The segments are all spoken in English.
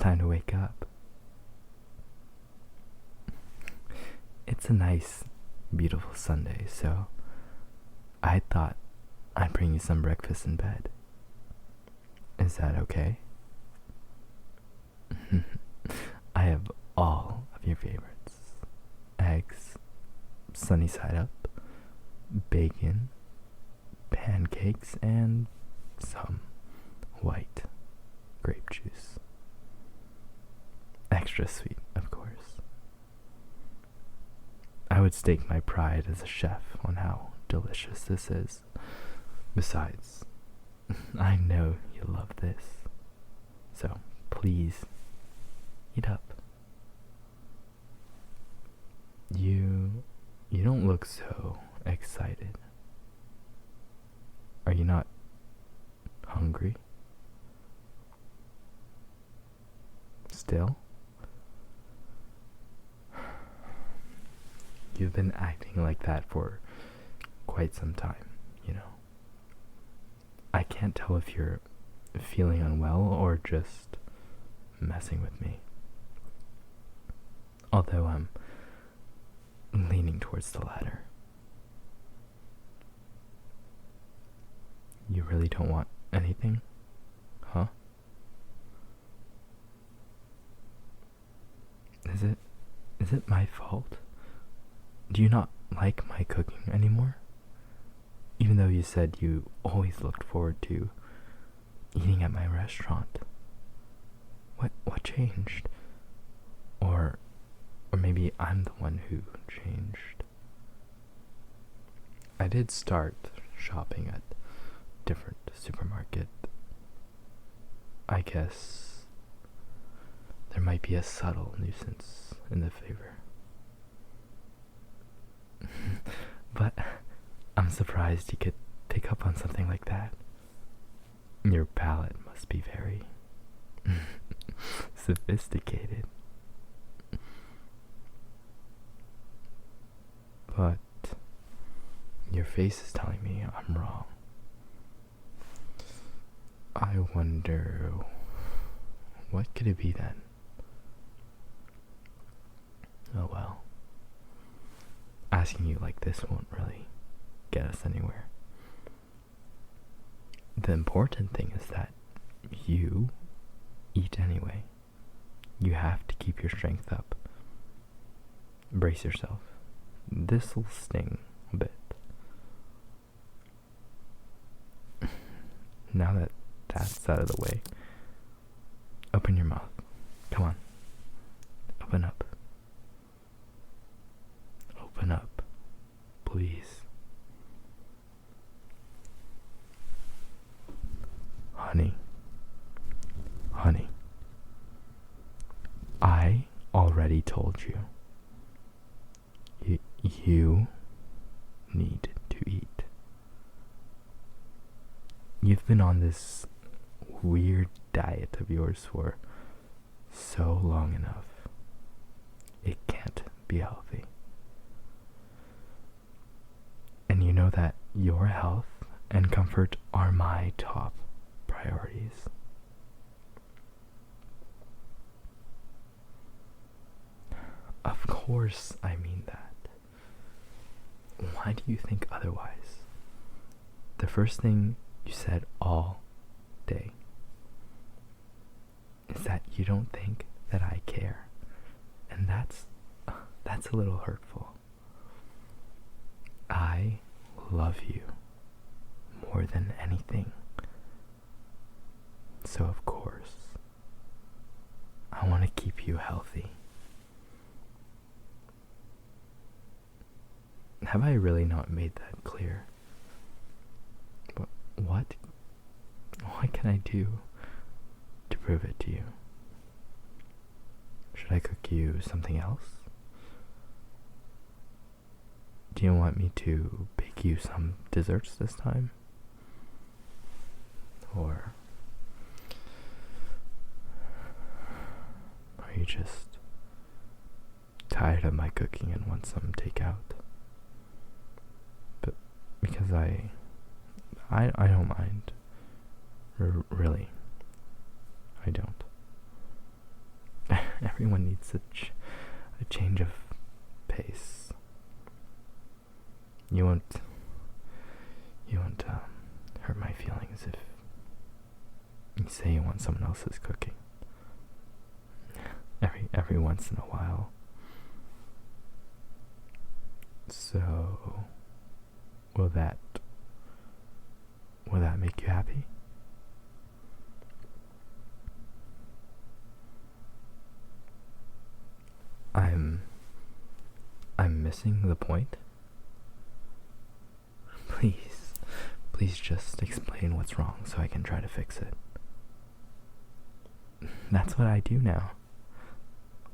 time to wake up. It's a nice, beautiful Sunday, so I thought I'd bring you some breakfast in bed. Is that okay? I have all of your favorites. Eggs, sunny side up, bacon, pancakes, and some white grape juice. Extra sweet, of course. I would stake my pride as a chef on how delicious this is. Besides, I know you love this. So, please, eat up. You don't look so excited. Are you not hungry? Still? You've been acting like that for quite some time, you know. I can't tell if you're feeling unwell or just messing with me. Although I'm leaning towards the latter. You really don't want anything? Huh? Is it my fault? Do you not like my cooking anymore? Even though you said you always looked forward to eating at my restaurant. What changed? Or maybe I'm the one who changed. I did start shopping at different supermarket. I guess there might be a subtle nuisance in the flavor. But I'm surprised you could pick up on something like that. Your palate must be very sophisticated. But your face is telling me I'm wrong. I wonder, what could it be then? Oh well. Asking you like this won't really get us anywhere. The important thing is that you eat anyway. You have to keep your strength up. Brace yourself. This'll sting a bit. Now that that's out of the way, open your mouth. Come on. Open up. Open up. Please. Honey. Honey. I already told you. You need to eat. You've been on this weird diet of yours for so long enough. It can't be healthy. And you know that your health and comfort are my top priorities. Of course I mean that. Why do you think otherwise? The first thing you said all day is that you don't think that I care. And that's a little hurtful. I love you more than anything. So of course, I want to keep you healthy. Have I really not made that clear? But what can I do to prove it to you? Should I cook you something else? Do you want me to bake you some desserts this time? Or are you just tired of my cooking and want some takeout? But because I don't mind. Really, I don't. Everyone needs a change of pace. You won't hurt my feelings if you say you want someone else's cooking. Every once in a while. So, will that make you happy? I'm missing the point. Please just explain what's wrong so I can try to fix it. That's what I do now.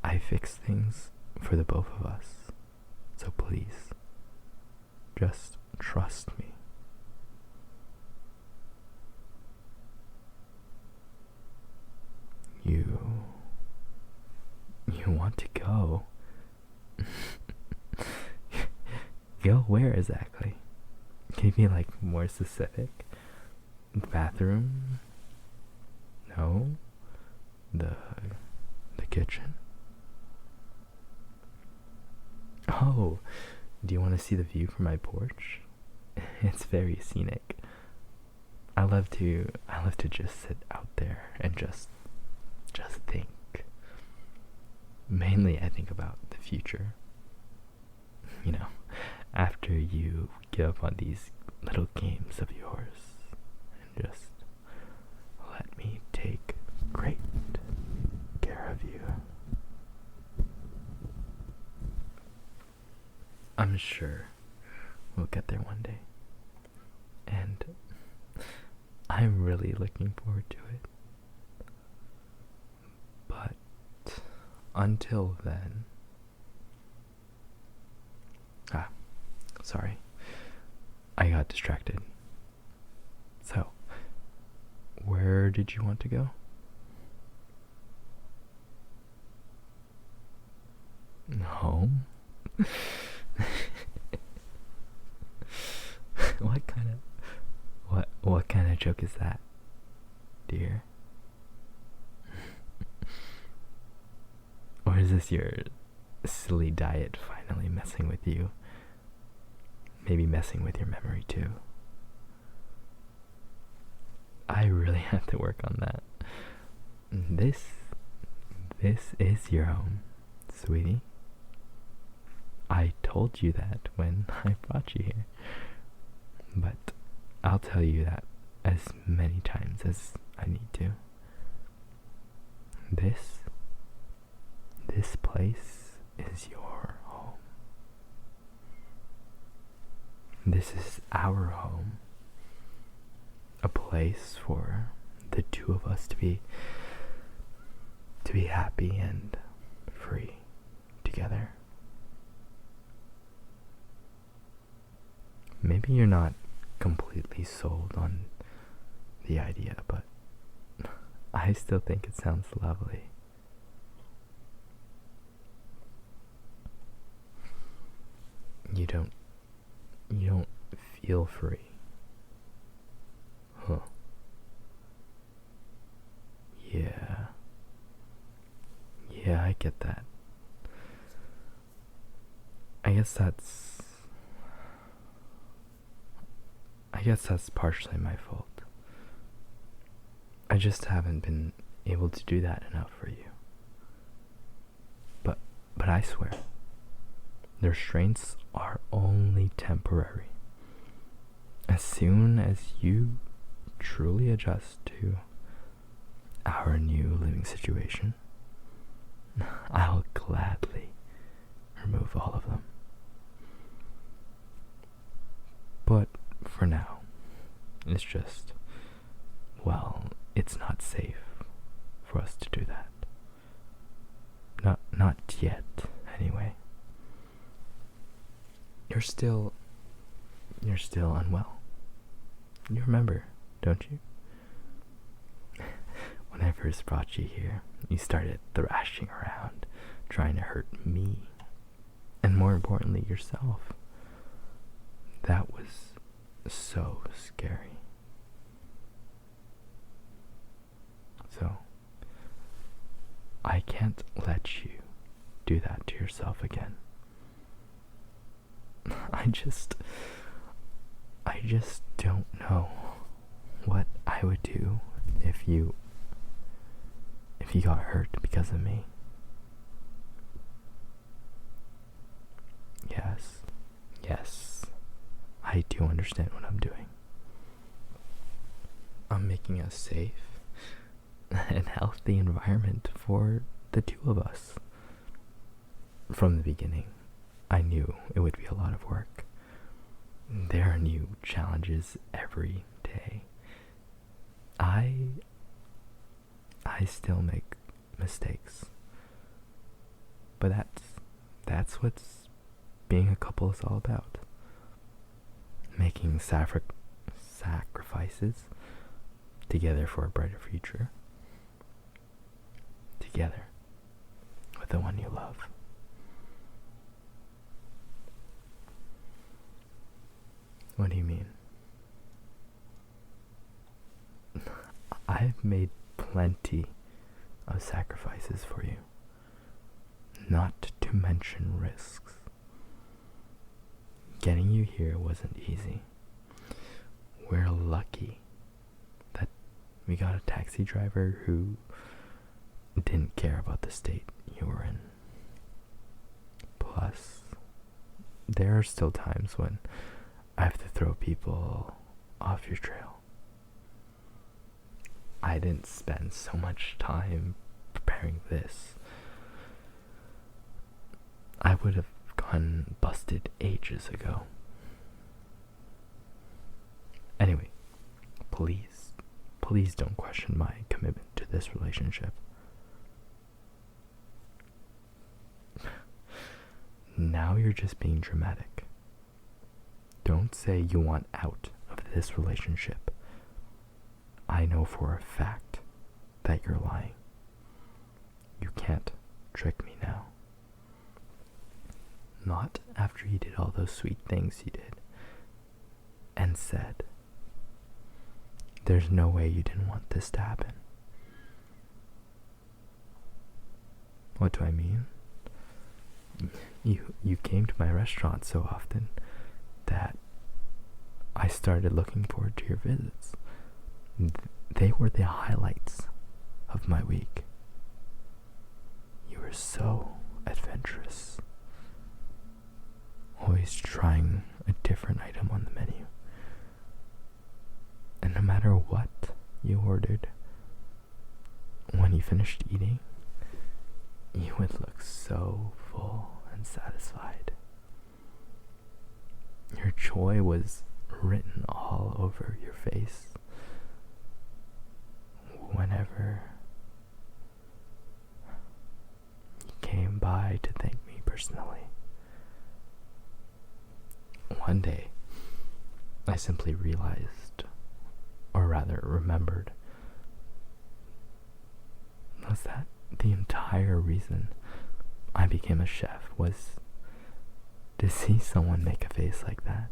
I fix things for the both of us. So please, just trust me. You want to go? Go where exactly? Can you be more specific? The bathroom? No? The kitchen? Oh, do you want to see the view from my porch? It's very scenic. I love to just sit out there and just think. Mainly I think about the future. After you give up on these little games of yours and just let me take great care of you. I'm sure we'll get there one day. And I'm really looking forward to it. But until then... sorry. I got distracted. So, where did you want to go? Home? What kind of joke is that, dear? Or is this your silly diet finally messing with you? Maybe messing with your memory too. I really have to work on that. This is your home, sweetie. I told you that when I brought you here. But I'll tell you that as many times as I need to. This place is your home. This is our home. A place for the two of us to be happy and free together. Maybe you're not completely sold on the idea, but I still think it sounds lovely. You don't feel free. Huh. Yeah, I get that. I guess that's partially my fault. I just haven't been able to do that enough for you. But I swear, the restraints are only temporary. As soon as you truly adjust to our new living situation, I'll gladly remove all of them. But for now, it's just, it's not safe for us to do that. Not yet, anyway. You're still unwell. You remember, don't you? When I first brought you here, you started thrashing around, trying to hurt me, and more importantly, yourself. That was so scary. So, I can't let you do that to yourself again. I just don't know what I would do if you got hurt because of me. Yes, I do understand what I'm doing. I'm making a safe and healthy environment for the two of us. From the beginning, I knew it would be a lot of work. There are new challenges every day. I still make mistakes. But that's what's being a couple is all about. Making sacrifices together for a brighter future. Together with the one you love. What do you mean? I've made plenty of sacrifices for you. Not to mention risks. Getting you here wasn't easy. We're lucky that we got a taxi driver who didn't care about the state you were in. Plus, there are still times when I have to throw people off your trail. I didn't spend so much time preparing this. I would have gone busted ages ago. Anyway, please don't question my commitment to this relationship. Now you're just being dramatic. Don't say you want out of this relationship. I know for a fact that you're lying. You can't trick me now. Not after you did all those sweet things you did and said, there's no way you didn't want this to happen. What do I mean? You came to my restaurant so often that I started looking forward to your visits. They were the highlights of my week. You were so adventurous. Always trying a different item on the menu. And no matter what you ordered, when you finished eating, you would look so full and satisfied. Your joy was written all over your face whenever you came by to thank me personally. One day, I simply realized, or rather remembered, was that the entire reason I became a chef was to see someone make a face like that.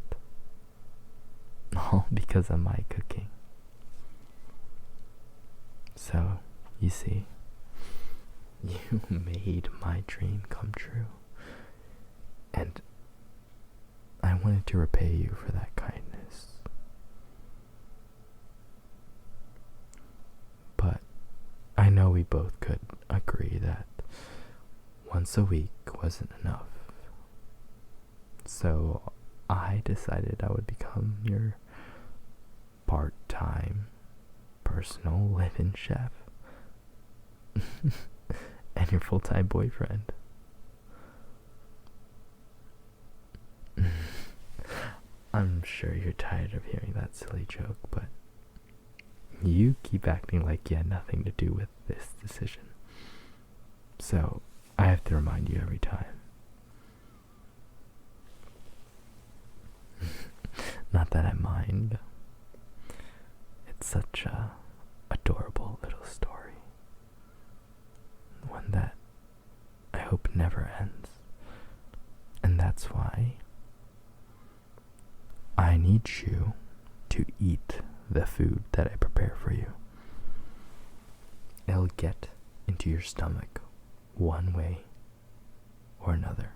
All because of my cooking. So, you see, you made my dream come true. And I wanted to repay you for that kindness. But I know we both could agree that once a week wasn't enough. So I decided I would become your part-time personal live-in chef and your full-time boyfriend. I'm sure you're tired of hearing that silly joke, but you keep acting like you had nothing to do with this decision. So I have to remind you every time. Not that I mind. It's such a adorable little story. One that I hope never ends. And that's why I need you to eat the food that I prepare for you. It'll get into your stomach one way or another.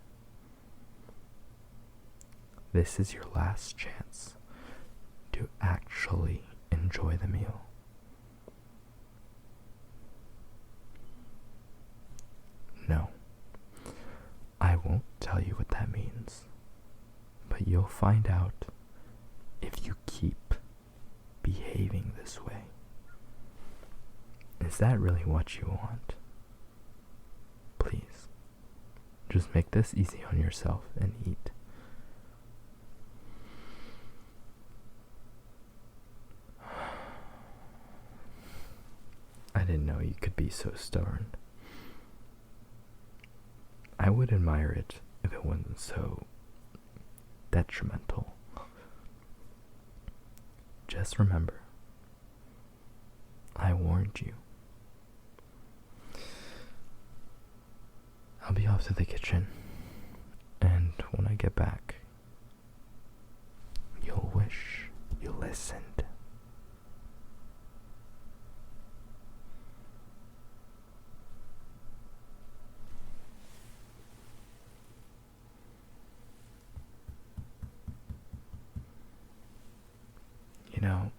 This is your last chance to actually enjoy the meal. No, I won't tell you what that means, but you'll find out if you keep behaving this way. Is that really what you want? Please, just make this easy on yourself and eat. I didn't know you could be so stubborn. I would admire it if it wasn't so detrimental. Just remember, I warned you. I'll be off to the kitchen, and when I get back, you'll wish you listened. You know,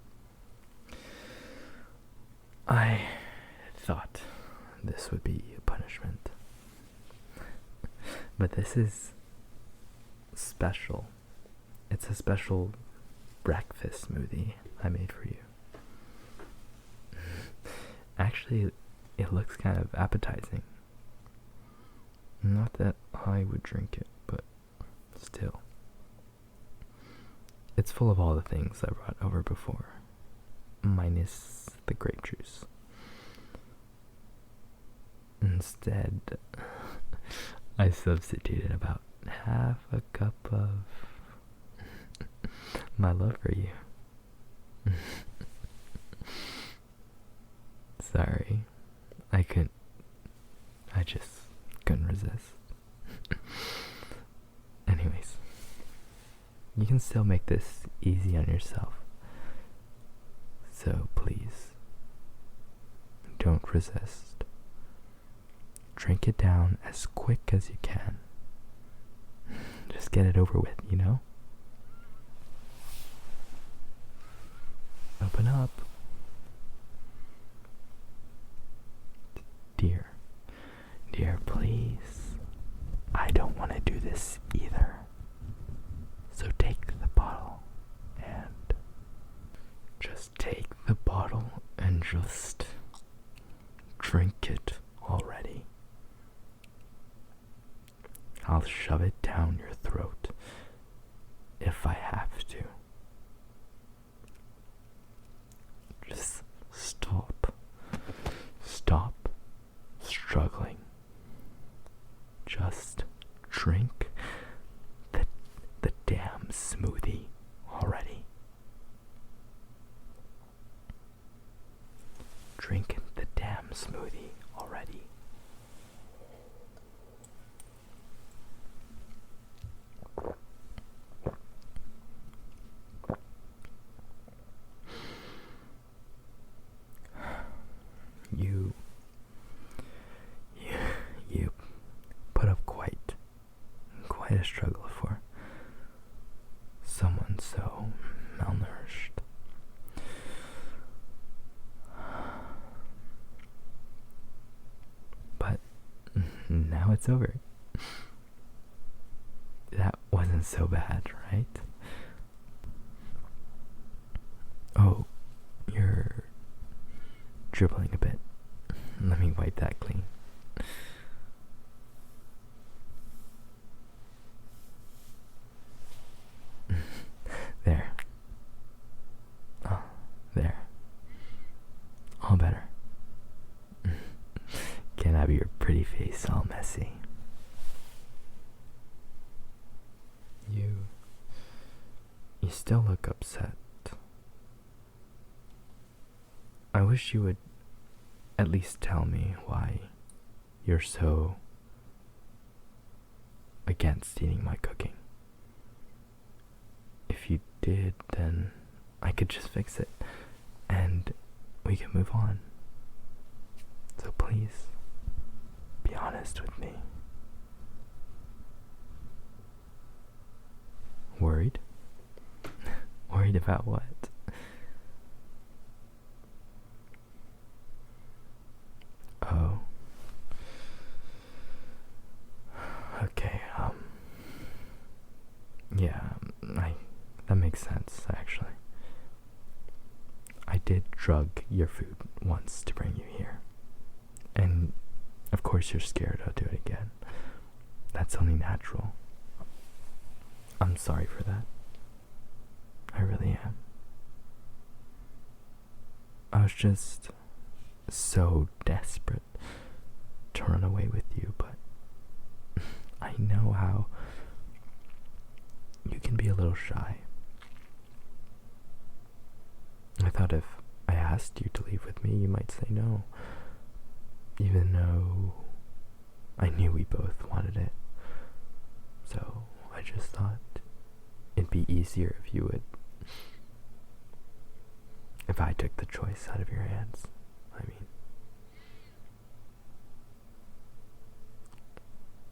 I thought this would be a punishment, but this is special. It's a special breakfast smoothie I made for you. Actually, it looks kind of appetizing. Not that I would drink it, but still. It's full of all the things I brought over before, minus the grape juice. Instead, I substituted about half a cup of my love for you. Sorry, I just couldn't resist. Anyways, you can still make this easy on yourself. So please, don't resist. Drink it down as quick as you can. Just get it over with, you know? Open up. Dear, please. I don't want to do this either. So take the bottle and just take the bottle and just drink it already. I'll shove it down your throat if I have to. Just stop struggling. Just drink the damn smoothie already. Drink the damn smoothie already. You put up quite a struggle for someone so malnourished. But now it's over. That wasn't so bad, right? Oh, you're dribbling a bit. Let me wipe that clean. There. Oh, there. All better. Can't have your pretty face all messy. You still look upset. I wish you would at least tell me why you're so against eating my cooking. If you did, then I could just fix it and we can move on. So please, be honest. honest with me. Worried? Worried about what? Oh. Okay, yeah, that makes sense, actually. I did drug your food once to bring you here. And, of course, you're scared I'll do it again. That's only natural. I'm sorry for that. I really am. I was just so desperate to run away with you, but I know how you can be a little shy. I thought if I asked you to leave with me, you might say no, even though I knew we both wanted it. So I just thought it'd be easier if you would, if I took the choice out of your hands. I mean,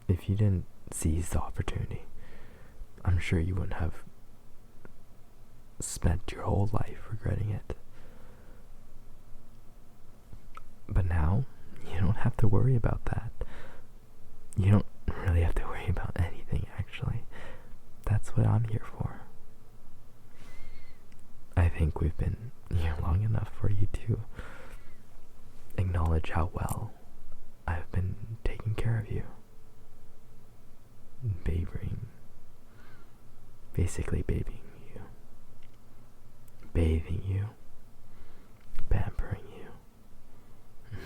if you didn't seize the opportunity, I'm sure you wouldn't have spent your whole life regretting it. But now, you don't have to worry about that. You don't really have to worry about anything, actually. That's what I'm here for. I think we've been here long enough for you to acknowledge how well I've been taking care of you. Basically babying you. Bathing you. Pampering you.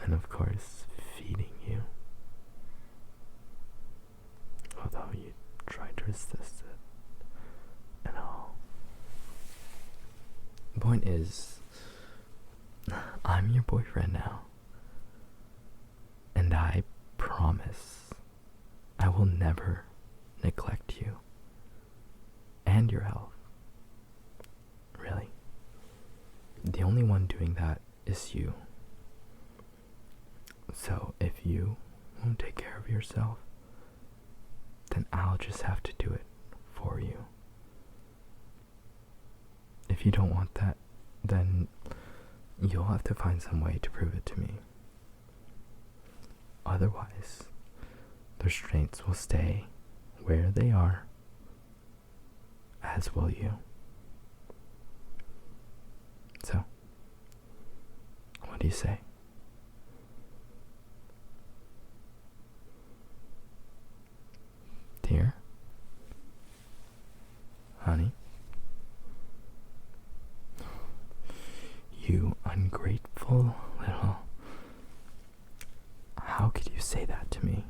And of course, feeding you. Although you tried to resist it and all. The point is, I'm your boyfriend now. And I promise I will never neglect you and your health. Really. The only one doing that is you. So if you won't take care of yourself, then I'll just have to do it for you. If you don't want that, then you'll have to find some way to prove it to me. Otherwise, the restraints will stay where they are, as will you. So, what do you say? Dear? Honey? You ungrateful little... How could you say that to me?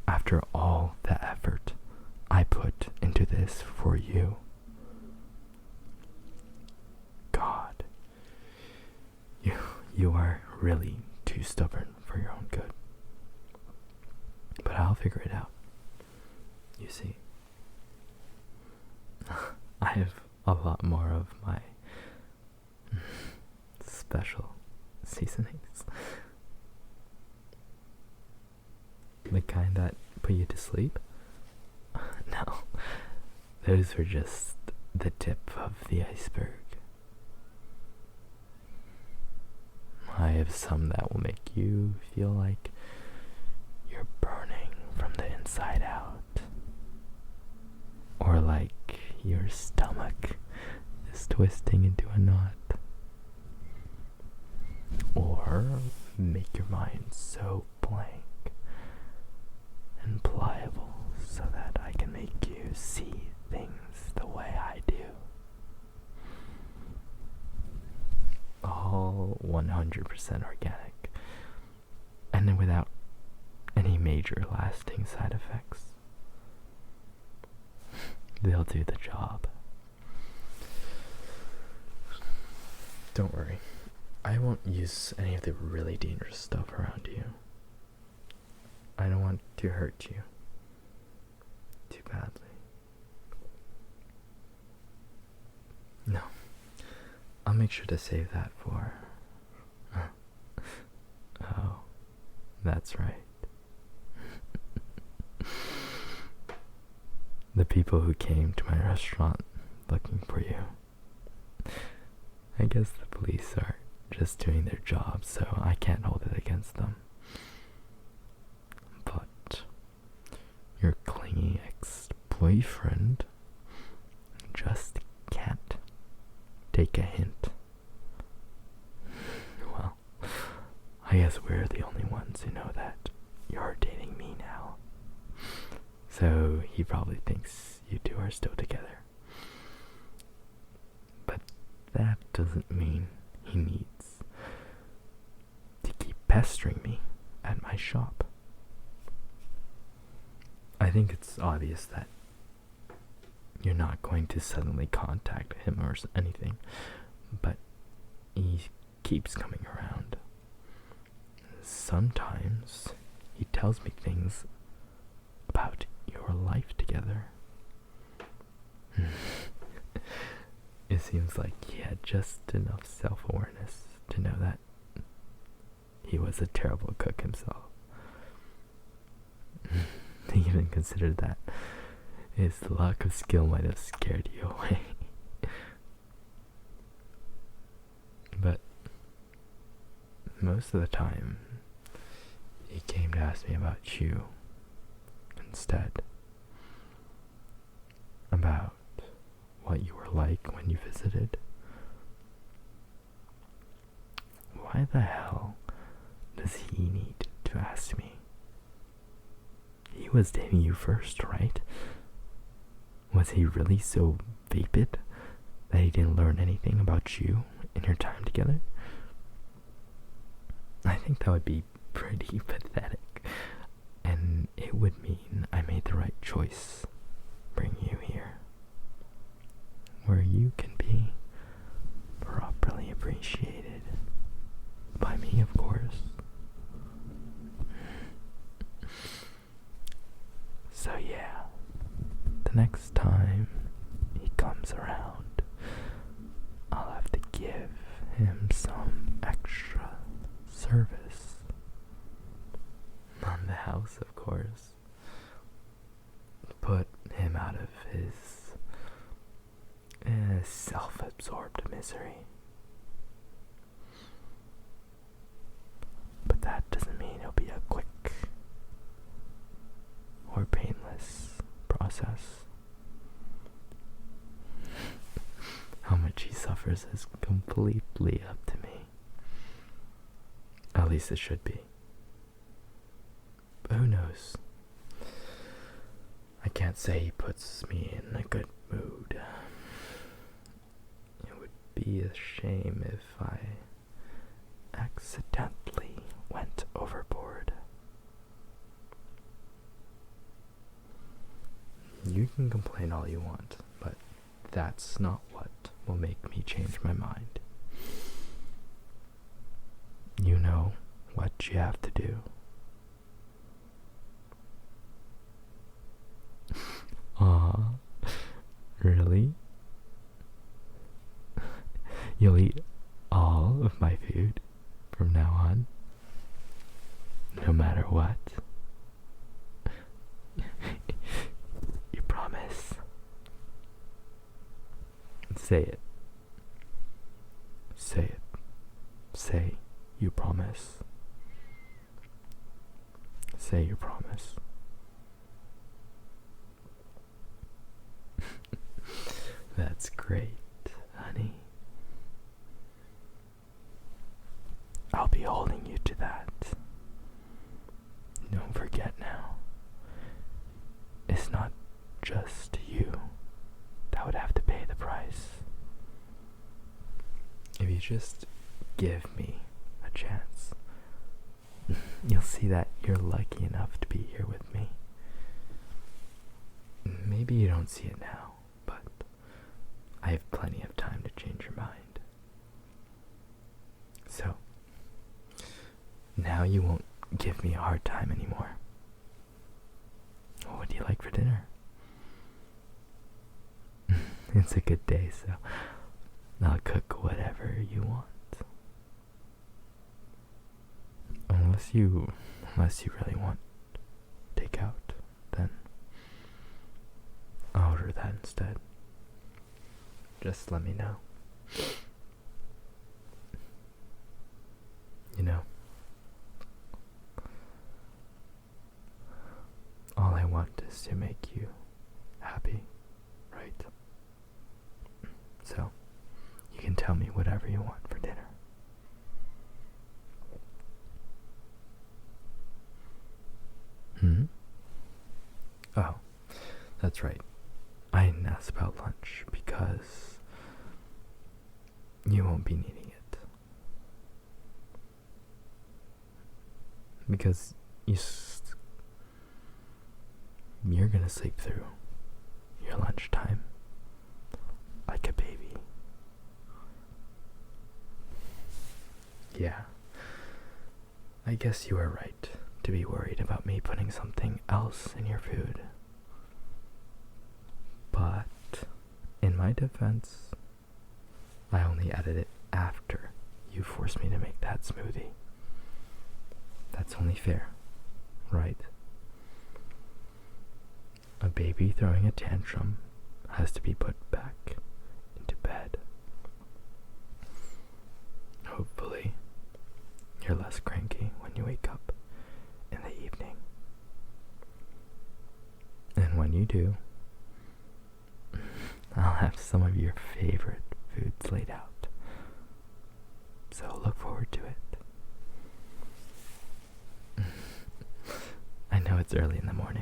After all the effort I put into this for you. God. You are really too stubborn for your own good. But I'll figure it out. You see, I have a lot more of my special seasonings. The kind that put you to sleep? No, those were just the tip of the iceberg. I have some that will make you feel like you're burning from the inside out. Or like your stomach is twisting into a knot. Or make your mind so blank and pliable so that I can make you see things the way I do. All 100% organic, and then without any major lasting side effects. They'll do the job. Don't worry, I won't use any of the really dangerous stuff around you. I don't want to hurt you too badly. No, I'll make sure to save that for... Oh, That's right. The people who came to my restaurant looking for you. I guess the police are just doing their job, so I can't hold it against them. But your clingy ex-boyfriend just can't take a hint. Well, I guess we're the only ones who know that you're dating me now. So he probably thinks you two are still together. But that doesn't mean he needs to keep pestering me at my shop. I think it's obvious that you're not going to suddenly contact him or anything, but he keeps coming around. Sometimes he tells me things about your life together. It seems like he had just enough self-awareness to know that he was a terrible cook himself. He even considered that his lack of skill might have scared you away. But most of the time, he came to ask me about you instead. About what you were like when you visited. Why the hell does he need to ask me? He was dating you first, right? Was he really so vapid that he didn't learn anything about you in your time together? I think that would be pretty pathetic, and it would mean I made the right choice bringing you here, where you can be properly appreciated by me, of course. So yeah, the next time he comes around, I'll have to give him some extra service on the house, of course. Put him out of his self-absorbed misery. But that doesn't mean it'll be a quick or painless process. How much he suffers is completely up to me. At least it should be. But who knows? I can't say he puts me in a good mood. It would be a shame if I accidentally went overboard. You can complain all you want, but that's not what will make me change my mind. You know what you have to do. Aw, really? You'll eat all of my food from now on, no matter what? You promise? Say it. Say it. Say you promise. Say you promise. That's great, honey. I'll be holding you to that. Don't forget now. It's not just you that would have to pay the price. If you just give me a chance, you'll see that you're lucky enough to be here with me. Maybe you don't see it now, but I have plenty of time to change your mind. So, now you won't give me a hard time anymore. What do you like for dinner? It's a good day, so I'll cook whatever you want. Unless you Unless you really want takeout, then I'll order that instead. Just let me know. You know, all I want is to make you happy, right? So, you can tell me whatever you want for dinner. Oh, that's right. I didn't ask about lunch because you won't be needing it. Because you're gonna sleep through your lunchtime like a baby. Yeah, I guess you are right to be worried about me putting something else in your food. But, in my defense, I only added it after you forced me to make that smoothie. That's only fair, right? A baby throwing a tantrum has to be put back into bed. Hopefully, you're less cranky when you wake up in the evening. And when you do, I'll have some of your favorite foods laid out. So look forward to it. I know it's early in the morning.